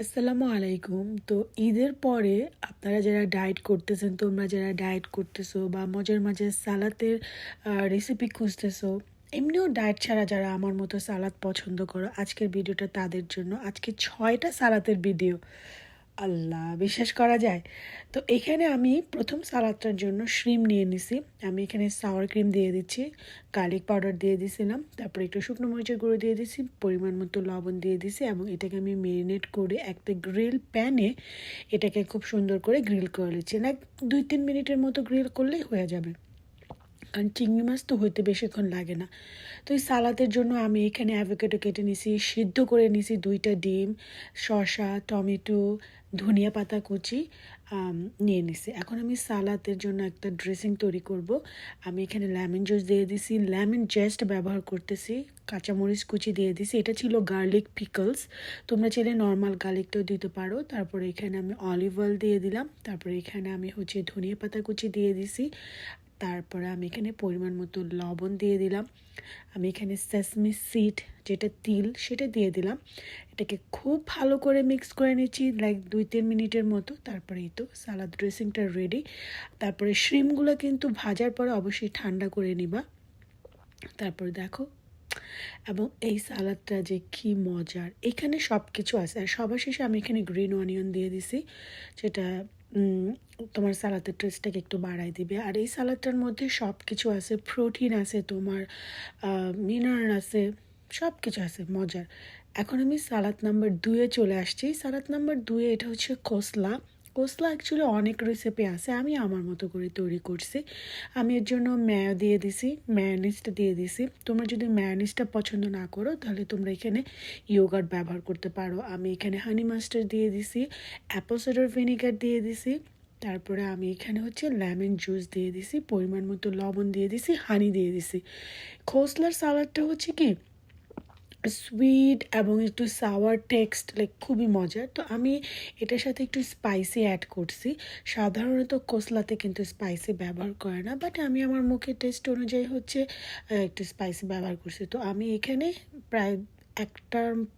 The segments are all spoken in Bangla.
আসসালামু আলাইকুম। তো ঈদের পরে আপনারা যারা ডায়েট করতেছেন, তোমরা যারা ডায়েট করতেছো বা মজার মাঝে সালাতের রেসিপি খুঁজতেছো, এমনিও ডায়েট ছাড়া যারা আমার মতো সালাদ পছন্দ করো, আজকের ভিডিওটা তাদের জন্য। আজকে 6টা সালাতের ভিডিও। আল্লাহ, বিশ্বাস করা যায়? তো এখানে আমি প্রথম সালাদটার জন্য শ্রিম নিয়ে নিছি। আমি এখানে সাওয়ার ক্রিম দিয়ে দিচ্ছি, গার্লিক পাউডার দিয়ে দিয়েছিলাম, তারপরে একটু শুকনো মরিচের গুঁড়ো দিয়ে দিছি, পরিমাণ মতো লবণ দিয়ে দিছি এবং এটাকে আমি মেরিনেট করে একটা গ্রিল প্যানে এটাকে খুব সুন্দর করে গ্রিল করে নিচ্ছি। না, 2-3 মিনিটের মতো গ্রিল করলেই হয়ে যাবে, কারণ চিংড়ি মাছ তো হইতে বেশিক্ষণ লাগে না। তো এই সালাদের জন্য আমি এখানে অ্যাভোকাডো কেটে নিছি, সিদ্ধ করে নিছি 2টা ডিম, শসা, টমেটো, ধনিয়া পাতা কুচি নিয়ে নিছি। এখন আমি সালাদের জন্য একটা ড্রেসিং তৈরি করব। আমি এখানে লেমন জুস দিয়ে দিছি, লেমন জেস্ট ব্যবহার করতেছি, কাঁচামরিচ কুচি দিয়ে দিছি। এটা ছিল গার্লিক পিকলস, তোমরা চাইলে নর্মাল গার্লিকটাও দিতে পারো। তারপরে এখানে আমি অলিভ অয়েল দিয়ে দিলাম, তারপরে এখানে আমি ধনিয়া পাতা কুচি দিয়ে দিছি, তারপরে আমি এখানে পরিমাণ মতো লবণ দিয়ে দিলাম। আমি এখানে সেসমি সিড, যেটা তিল, সেটা দিয়ে দিলাম। এটাকে খুব ভালো করে মিক্স করে নিচ্ছি, লাইক 2-3 মিনিটের মতো। তারপরে এই তো সালাদ ড্রেসিংটা রেডি। তারপরে শ্রিমগুলো কিন্তু ভাজার পরে অবশ্যই ঠান্ডা করে নিবা। তারপরে দেখো, এবং এই সালাদটা যে কি মজার, এখানে সব কিছু আছে। আর সবার শেষে আমি এখানে গ্রিন অনিয়ন দিয়ে দিছি, যেটা তোমার সালাদের টেস্টটাকে একটু বাড়াই দিবে। আর এই সালাদটার মধ্যে সব কিছু আছে, প্রোটিন আছে, তোমার মিনারেল আছে, সব কিছু আছে মজার। এখন আমি সালাদ নাম্বার 2-এ চলে আসছি। সালাদ নাম্বার 2-এ এটা হচ্ছে কোসলা। কোসলা অ্যাকচুয়ালি অনেক রেসিপি আছে, আমি আমার মতো করে তৈরি করছি। আমি এর জন্য ম্যায়ো দিয়ে দিছি, ম্যায়োনিজটা দিয়ে দিছি। তোমরা যদি ম্যায়োনিজটা পছন্দ না করো তাহলে তোমরা এখানে ইয়োগার্ট ব্যবহার করতে পারো। আমি এখানে হানি মাস্টার্ড দিয়ে দিছি, অ্যাপল সাইডার ভিনেগার দিয়ে দিছি, তারপরে আমি এখানে লেমন জুস দিয়ে দিছি, পরিমাণ মতো লবণ দিয়ে দিছি, হানি দিয়ে দিছি। খোসলার সালাডটা কি সুইট এবং একটু সাওয়ার টেক্সট, লাইক খুবই মজার। তো আমি এটার সাথে একটু স্পাইসি অ্যাড করছি। সাধারণত কোসলাতে কিন্তু স্পাইসি ব্যবহার করে না, বাট আমি আমার মুখের টেস্ট অনুযায়ী একটু স্পাইসি ব্যবহার করছি। তো আমি এখানে প্রায়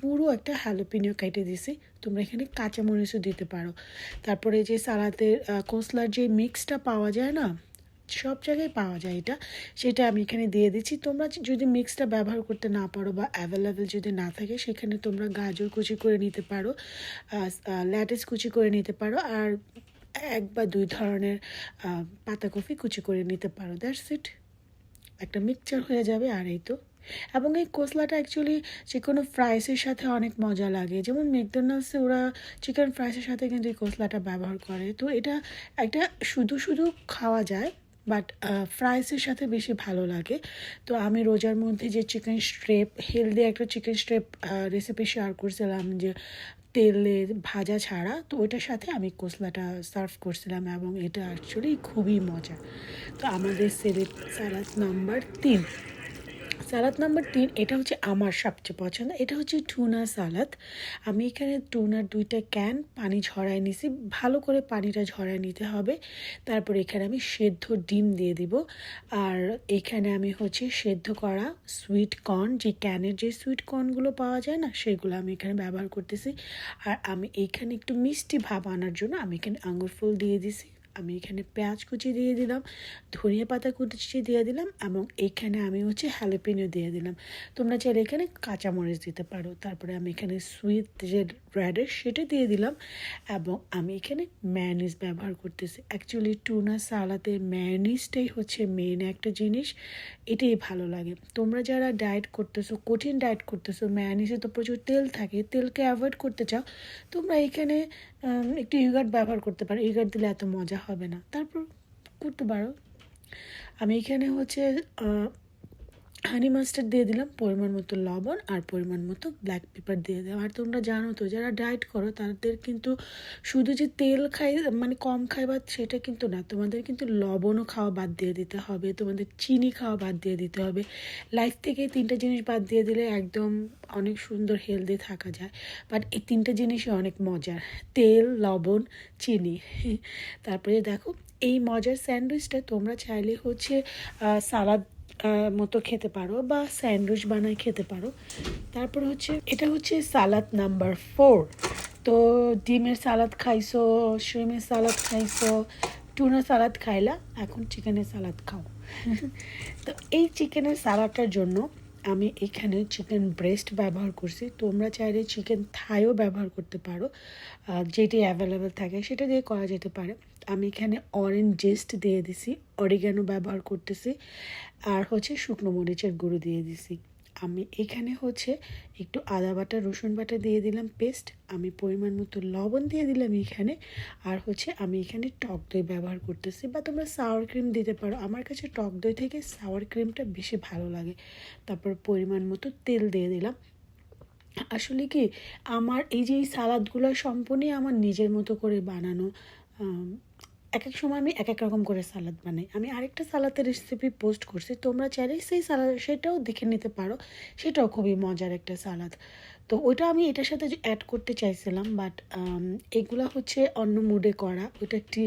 পুরো একটা হ্যালোপিনিও কেটে দিছি। তোমরা এখানে কাঁচামরিচও দিতে পারো। তারপরে যে সালাদের কোসলার যে মিক্সটা পাওয়া যায় না, সব জায়গায় পাওয়া যায় এটা, সেটা আমি এখানে দিয়ে দিচ্ছি। তোমরা যদি মিক্সটা ব্যবহার করতে না পারো বা অ্যাভেলেবেল যদি না থাকে, সেখানে তোমরা গাজর কুচি করে নিতে পারো, ল্যাটিস কুচি করে নিতে পারো, আর 1 বা 2 ধরনের পাতাকপি কুচি করে নিতে পারো। দ্যাটস ইট, একটা মিক্সচার হয়ে যাবে। আর এই তো, এবং এই কোসলাটা অ্যাকচুয়ালি যে কোনো ফ্রাইসের সাথে অনেক মজা লাগে। যেমন ম্যাকডোনাল্ডসে ওরা চিকেন ফ্রাইসের সাথে কিন্তু এই কোসলাটা ব্যবহার করে। তো এটা একটা শুধু শুধু খাওয়া যায়, বাট ফ্রাইসের সাথে বেশি ভালো লাগে। তো আমি রোজার মধ্যে যে চিকেন স্ট্রেপ, হেলদি একটা চিকেন স্ট্রেপ রেসিপি শেয়ার করছিলাম, যে তেলে ভাজা ছাড়া, তো ওইটার সাথে আমি কোসলাটা সার্ভ করছিলাম এবং এটা অ্যাকচুয়ালি খুবই মজা। তো আমাদের সালাদ নাম্বার 3, এটা আমার সবচেয়ে পছন্দ। এটা টুনা সালাদ। আমি এখানে টুনার 2টা ক্যান পানি ঝরায় নিছি, ভালো করে পানিটা ঝরায় নিতে হবে। তারপর এখানে আমি সেদ্ধ ডিম দিয়ে দিব। আর এখানে আমি সেদ্ধ করা সুইট কর্ন, যে ক্যানের যে সুইট কর্নগুলো পাওয়া যায় না, সেগুলো আমি এখানে ব্যবহার করতেছি। আর আমি এখানে একটু মিষ্টি ভাব আনার জন্য আমি এখানে আঙ্গুর ফুল দিয়ে দিছি। আমি এখানে পেঁয়াজ কুচি দিয়ে দিলাম, ধনিয়া পাতা কুচি দিয়ে দিলাম, এবং এখানে আমি হ্যালোপিনো দিয়ে দিলাম। তোমরা চাইলে এখানে কাঁচামরিচ দিতে পারো। তারপরে আমি এখানে সুইট যে র্যাডিশ, সেটা দিয়ে দিলাম, এবং আমি এখানে ম্যায়োনিজ ব্যবহার করতেছি। অ্যাকচুয়ালি টুনা সালাদে ম্যায়োনিজটাই মেইন একটা জিনিস, এটাই ভালো লাগে। তোমরা যারা ডায়েট করতেছো, কঠিন ডায়েট করতেছো, ম্যায়োনিজে তো প্রচুর তেল থাকে, তেলকে অ্যাভয়েড করতে চাও, তোমরা এখানে একটু ইয়োগার্ট ব্যবহার করতে পারো। ইয়োগার্ট দিলে এত মজা হবে না, তারপর করতে পারো। আমি এখানে হানি মাস্টার্ড দিয়ে দিলাম, পরিমাণ মতো লবণ আর পরিমাণ মতো ব্ল্যাক পেপার দিয়ে দিলাম। আর তোমরা জানো তো, যারা ডায়েট করো তাদের কিন্তু শুধু যে তেল খাই, মানে কম খায় বা সেটা কিন্তু না, তোমাদের কিন্তু লবণও খাওয়া বাদ দিয়ে দিতে হবে, তোমাদের চিনি খাওয়া বাদ দিয়ে দিতে হবে। লাইফ থেকে 3টা জিনিস বাদ দিয়ে দিলে একদম অনেক সুন্দর হেলদি থাকা যায়। বাট এই 3টা জিনিসই অনেক মজার, তেল, লবণ, চিনি। তারপরে দেখো, এই মজার স্যান্ডউইচটা তোমরা চাইলে সালাদ মতো খেতে পারো বা স্যান্ডউইচ বানায় খেতে পারো। তারপর এটা সালাদ নাম্বার 4। তো ডিমের সালাদ খাইছো, শ্রিমের সালাদ খাইছো, টুনা সালাদ খাইলা, এখন চিকেনের সালাদ খাও। তো এই চিকেনের সালাডটার জন্য আমি এখানে চিকেন ব্রেস্ট ব্যবহার করছি। তোমরা চাইলে চিকেন থাইও ব্যবহার করতে পারো, যেটি অ্যাভেলেবেল থাকে সেটা দিয়ে করা যেতে পারে। আমি এখানে অরেঞ্জ জেস্ট দিয়ে দিছি, অরিগ্যানো ব্যবহার করতেছি, আর শুকনো মরিচের গুঁড়ো দিয়ে দিছি। আমি এখানে একটু আদা বাটা রসুন বাটা দিয়ে দিলাম পেস্ট, আমি পরিমাণ মতো লবণ দিয়ে দিলাম এখানে, আর আমি এখানে টক দই ব্যবহার করতেছি, বা তোমরা সাওয়ার ক্রিম দিতে পারো। আমার কাছে টক দই থেকে সাওয়ার ক্রিমটা বেশি ভালো লাগে। তারপর পরিমাণ মতো তেল দিয়ে দিলাম। আসলে কি, আমার এই যে এই সালাদগুলো সম্পূর্ণই আমার নিজের মতো করে বানানো। এক এক সময় আমি এক এক রকম করে সালাদ বানাই। আমি আরেকটা সালাদের রেসিপি পোস্ট করছি, তোমরা চাইলে সেই সালাদ সেটাও দেখে নিতে পারো, সেটাও খুবই মজার একটা সালাদ। তো ওইটা আমি এটার সাথে অ্যাড করতে চাইছিলাম, বাট এগুলো অন্য মুডে করা, ওইটা একটি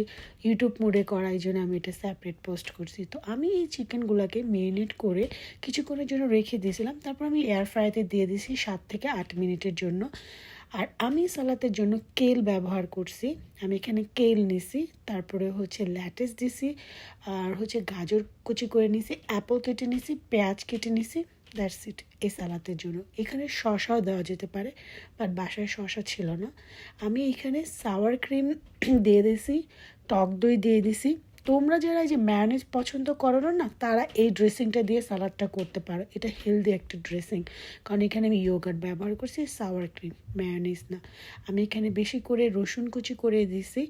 ইউটিউব মুডে করা, এই জন্য আমি এটা সেপারেট পোস্ট করছি। তো আমি এই চিকেনগুলোকে মেরিনেট করে কিছুক্ষণের জন্য রেখে দিয়েছিলাম, তারপর আমি এয়ার ফ্রাইতে দিয়ে দিয়েছি 7 থেকে 8 মিনিটের জন্য। আর আমি সালাদের জন্য কেল ব্যবহার করছি, আমি এখানে কেল নিছি, তারপরে ল্যাটিস দিছি, আর গাজর কুচি করে নিছি, অ্যাপল কেটে নিছি, পেঁয়াজ কেটে নিছি। দ্যাটস ইট এই সালাদের জন্য। এখানে শসাও দেওয়া যেতে পারে, বাট বাসায় শসা ছিল না। আমি এখানে সাওয়ার ক্রিম দিয়ে দিছি, টক দই দিয়ে দিছি। তোমরা যারা এই যে ম্যায়োনিজ পছন্দ করো না, তারা এই ড্রেসিংটা দিয়ে সালাডটা করতে পারো। এটা হেলদি একটা ড্রেসিং, কারণ এখানে আমি ইয়োগার্ট ব্যবহার করছি, সাওয়ার ক্রিম, ম্যায়োনিজ না। আমি এখানে বেশি করে রসুন কুচি করে দিছি,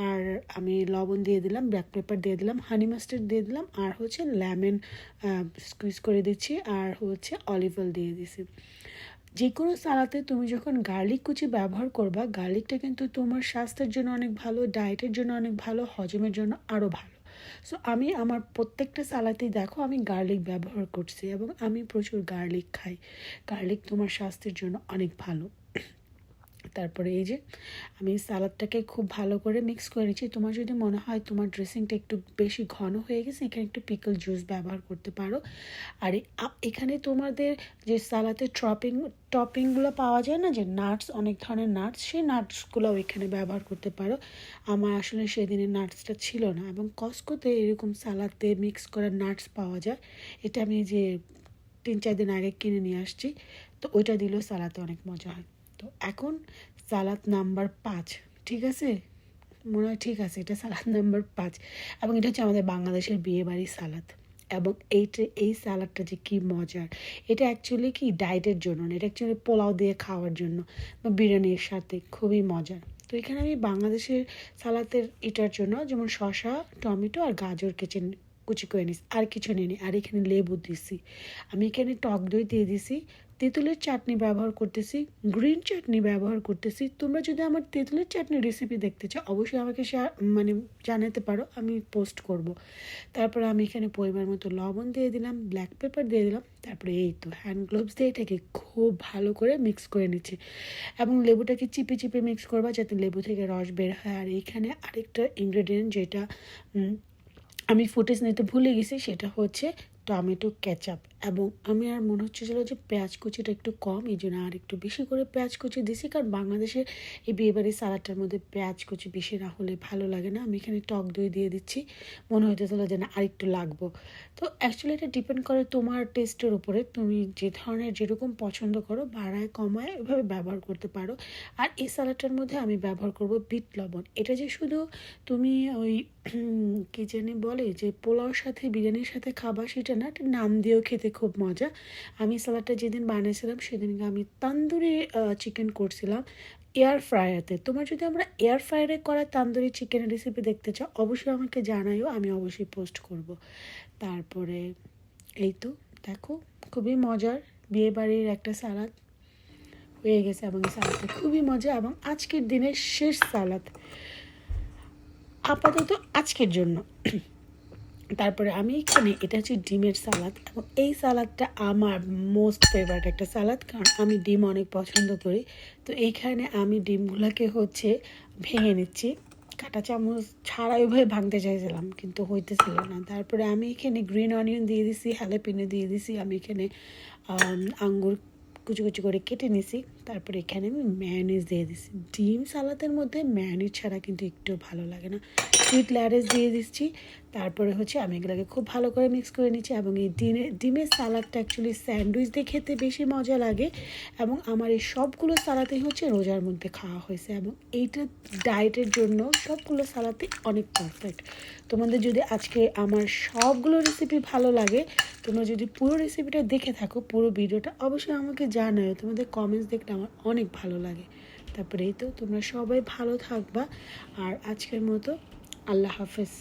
আর আমি লবণ দিয়ে দিলাম, ব্ল্যাক পেপার দিয়ে দিলাম, হানি মাস্টার্ড দিয়ে দিলাম, আর লেমন স্কুইজ করে দিচ্ছি, আর অলিভ অয়েল দিয়ে দিছি। যে কোনো সালাতে তুমি যখন গার্লিক কুচি ব্যবহার করবা, গার্লিকটা কিন্তু তোমার স্বাস্থ্যের জন্য অনেক ভালো, ডায়েটের জন্য অনেক ভালো, হজমের জন্য আরও ভালো। সো আমি আমার প্রত্যেকটা সালাতেই দেখো আমি গার্লিক ব্যবহার করছি, এবং আমি প্রচুর গার্লিক খাই। গার্লিক তোমার স্বাস্থ্যের জন্য অনেক ভালো। তারপরে এই যে আমি সালাদটাকে খুব ভালো করে মিক্স করে নিচ্ছি। তোমার যদি মনে হয় তোমার ড্রেসিংটা একটু বেশি ঘন হয়ে গেছে, এখানে একটু পিকল জুস ব্যবহার করতে পারো। আর এখানে তোমাদের যে সালাতে টপিংগুলো পাওয়া যায় না, যে নাটস, অনেক ধরনের নাটস, সেই নাটসগুলোও এখানে ব্যবহার করতে পারো। আমার আসলে সেদিনে নাটসটা ছিল না, এবং কস্কোতে এরকম সালাতে মিক্স করা নাটস পাওয়া যায়। এটা আমি যে 3-4 দিন আগে কিনে নিয়ে আসছি, তো ওইটা দিলেও সালাতে অনেক মজা হয়। তো এখন সালাদ নাম্বার 5, ঠিক আছে, মনে হয় ঠিক আছে, এটা সালাদ নাম্বার 5, এবং এটা আমাদের বাংলাদেশের বিয়েবাড়ির সালাদ। এবং এই সালাদটা যে কী মজার, এটা অ্যাকচুয়ালি কি ডায়েটের জন্য না, এটা অ্যাকচুয়ালি পোলাও দিয়ে খাওয়ার জন্য বা বিরিয়ানির সাথে খুবই মজার। তো এখানে আমি বাংলাদেশের সালাদের এটার জন্য যেমন শসা, টমেটো আর গাজর কুচি করে নিছি, আর কিছু নিই। আর এখানে লেবু দিছি, আমি এখানে টক দই দিয়ে দিছি, তেঁতুলের চাটনি ব্যবহার করতেছি, গ্রিন চাটনি ব্যবহার করতেছি। তোমরা যদি আমার তেঁতুলের চাটনির রেসিপি দেখতে চাও, অবশ্যই আমাকে জানাতে পারো, আমি পোস্ট করব। তারপরে আমি এখানে পরিমাণ মতো লবণ দিয়ে দিলাম, ব্ল্যাক পেপার দিয়ে দিলাম, তারপরে এই তো হ্যান্ড গ্লোভস দিয়ে এটাকে খুব ভালো করে মিক্স করে নিচ্ছি। এবং লেবুটাকে চিপে চিপে মিক্স করবা, যাতে লেবু থেকে রস বের হয়। আর এখানে আরেকটা ইনগ্রেডিয়েন্ট যেটা আমি ফুটেজ নিতে ভুলে গেছি, সেটা টমেটো কেচাপ। এবং আমি আর মনে হচ্ছিল যে পেঁয়াজ কুচিটা একটু কম, এই জন্য আর একটু বেশি করে পেঁয়াজ কুচি দিছি, কারণ বাংলাদেশের এই বিয়েবাড়ির সালাডটার মধ্যে পেঁয়াজ কুচি বেশি না হলে ভালো লাগে না। আমি এখানে টক দই দিয়ে দিচ্ছি, মনে হইতেছিল যে না আরেকটু লাগবো। তো অ্যাকচুয়ালি এটা ডিপেন্ড করে তোমার টেস্টের উপরে, তুমি যে ধরনের যেরকম পছন্দ করো, বাড়ায় কমায় এভাবে ব্যবহার করতে পারো। আর এই সালাডটার মধ্যে আমি ব্যবহার করব বিট লবণ। এটা যে শুধু তুমি ওই কী জানি বলে যে পোলাওর সাথে বিরিয়ানির সাথে খাবার, সেটা না, একটা নাম দিয়েও খেতে খুব মজা। আমি সালাডটা যেদিন বানিয়েছিলাম সেদিনকে আমি তান্দুরি চিকেন করছিলাম এয়ার ফ্রায়ারে। তোমার যদি আমরা এয়ার ফ্রায়ারে করা তান্দুরি চিকেনের রেসিপি দেখতে চাও, অবশ্যই আমাকে জানাইও, আমি অবশ্যই পোস্ট করব। তারপরে এই তো দেখো, খুবই মজার বিয়েবাড়ির একটা সালাদ হয়ে গেছে, এবং এই সালাদটা খুবই মজা, এবং আজকের দিনের শেষ সালাদ আপাতত আজকের জন্য। তারপরে আমি এখানে এটা ডিমের সালাদ, এবং এই সালাদটা আমার মোস্ট ফেভারিট একটা সালাদ, কারণ আমি ডিম অনেক পছন্দ করি। তো এইখানে আমি ডিমগুলোকে ভেঙে নিচ্ছি, কাঁটা চামচ ছাড়া ওইভাবে ভাঙতে চাইছিলাম, কিন্তু হইতেছিল না। তারপরে আমি এখানে গ্রিন অনিয়ন দিয়ে দিছি, হ্যালাপিনো দিয়ে দিছি, আমি এখানে আঙ্গুর কুচি কুচি করে কেটে নিছি, তারপরে এখানে আমি ম্যায়োনিজ দিয়ে দিচ্ছি। ডিম সালাদের মধ্যে ম্যায়োনিজ ছাড়া কিন্তু একটু ভালো লাগে না। সুইট ল্যারেস দিয়ে দিচ্ছি। তারপরে হচ্ছে আমি এগুলোকে খুব ভালো করে মিক্স করে নিচ্ছি। এবং এই ডিমের সালাদটা অ্যাকচুয়ালি স্যান্ডউইচ দিয়ে খেতে বেশি মজা লাগে। এবং আমার এই সবগুলো সালাদই হচ্ছে রোজার মধ্যে খাওয়া হয়েছে, এবং এইটা ডায়েটের জন্য সবগুলো সালাদই অনেক পারফেক্ট। তোমাদের যদি আজকে আমার সবগুলো রেসিপি ভালো লাগে, তোমরা যদি পুরো রেসিপিটা দেখে থাকো, পুরো ভিডিওটা অবশ্যই আমাকে জানাও। তোমাদের কমেন্টস দেখতে আমার অনেক ভালো লাগে। তারপরে এই তো তোমরা সবাই ভালো থাকবা। আর আজকের মতো আল্লাহ হাফেজ।